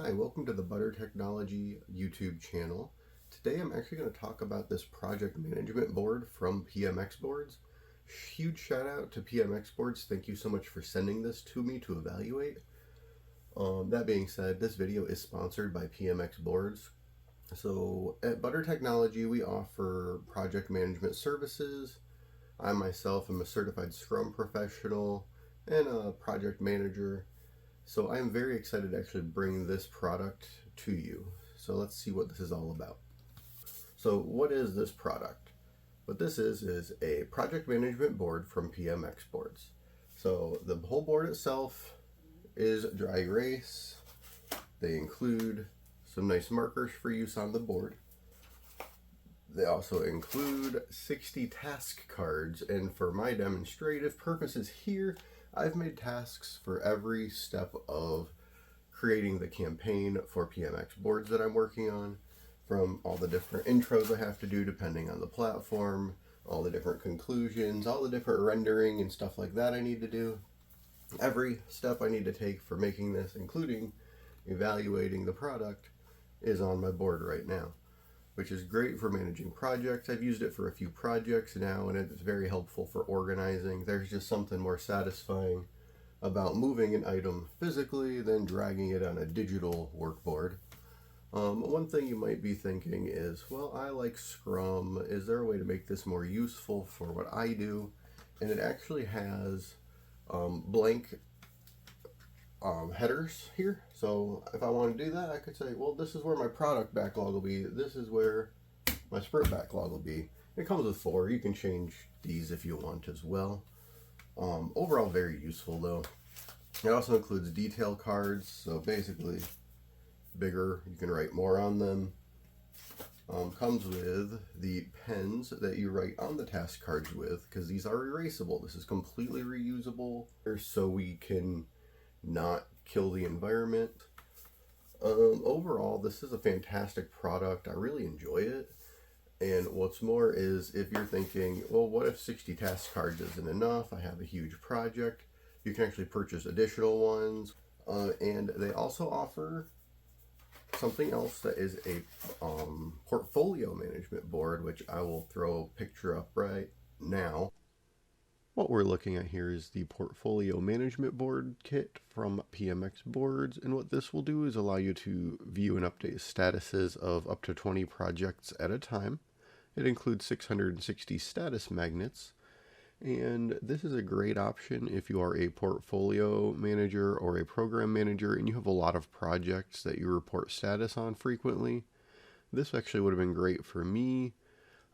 Hi, welcome to the Butter Technology YouTube channel. Today I'm actually going to talk about this project management board from PMX Boards. Huge shout out to PMX Boards. Thank you so much for sending this to me to evaluate. That being said, this video is sponsored by PMX Boards. So at Butter Technology, we offer project management services. I myself am a certified Scrum professional and a project manager. So I'm very excited to actually bring this product to you. So let's see what this is all about. So what is this product? What this is a project management board from PMX Boards. So the whole board itself is dry erase. They include some nice markers for use on the board. They also include 60 task cards, and for my demonstrative purposes here, I've made tasks for every step of creating the campaign for PMX boards that I'm working on, from all the different intros I have to do depending on the platform, all the different conclusions, all the different rendering and stuff like that I need to do. Every step I need to take for making this, including evaluating the product, is on my board right now, which is great for managing projects. I've used it for a few projects now, and it's very helpful for organizing. There's just something more satisfying about moving an item physically than dragging it on a digital workboard. One thing you might be thinking is, well, I like Scrum. Is there a way to make this more useful for what I do? And it actually has blank headers here. So if I want to do that, I could say, well, this is where my product backlog will be. This is where my sprint backlog will be. It comes with 4. You can change these if you want as well. Overall, very useful though. It also includes detail cards. So basically, bigger, you can write more on them. Comes with the pens that you write on the task cards with, because these are erasable. This is completely reusable, so we can not kill the environment. Overall, this is a fantastic product. I really enjoy it. And what's more is, if you're thinking, well, what if 60 task cards isn't enough? I have a huge project. You can actually purchase additional ones. And they also offer something else that is a portfolio management board, which I will throw a picture up right now. What we're looking at here is the Portfolio Management Board kit from PMX Boards, and what this will do is allow you to view and update statuses of up to 20 projects at a time. It includes 660 status magnets, and this is a great option if you are a portfolio manager or a program manager and you have a lot of projects that you report status on frequently. This actually would have been great for me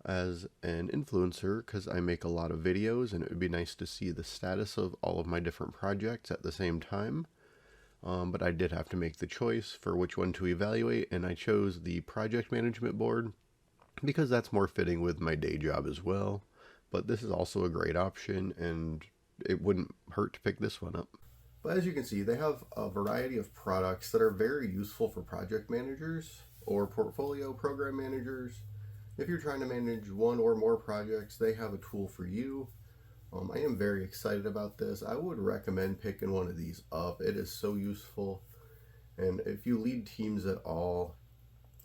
as an influencer, because I make a lot of videos and it would be nice to see the status of all of my different projects at the same time. But I did have to make the choice for which one to evaluate, and I chose the project management board because that's more fitting with my day job as well. But this is also a great option, and it wouldn't hurt to pick this one up. But as you can see, they have a variety of products that are very useful for project managers or portfolio program managers. If you're trying to manage one or more projects, they have a tool for you. I am very excited about this. I would recommend picking one of these up. It is so useful. And if you lead teams at all,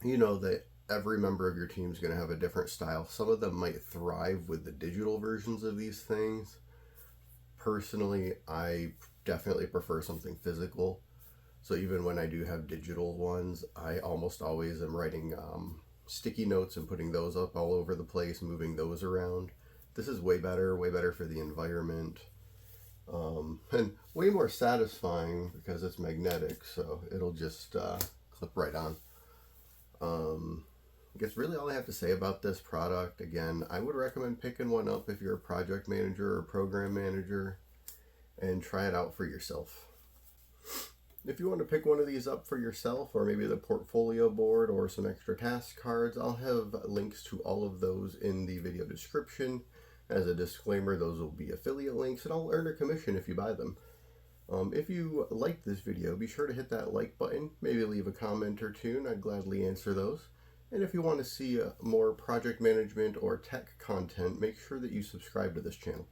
you know that every member of your team is going to have a different style. Some of them might thrive with the digital versions of these things. Personally, I definitely prefer something physical. So even when I do have digital ones, I almost always am writing sticky notes and putting those up all over the place, moving those around. This is way better for the environment, and way more satisfying because it's magnetic, so it'll just clip right on. I guess really all I have to say about this product, again, I would recommend picking one up if you're a project manager or program manager, and try it out for yourself. If you want to pick one of these up for yourself, or maybe the portfolio board or some extra task cards, I'll have links to all of those in the video description. As a disclaimer, those will be affiliate links, and I'll earn a commission if you buy them. If you liked this video, be sure to hit that like button, maybe leave a comment or two, and I'd gladly answer those. And if you want to see more project management or tech content, make sure that you subscribe to this channel.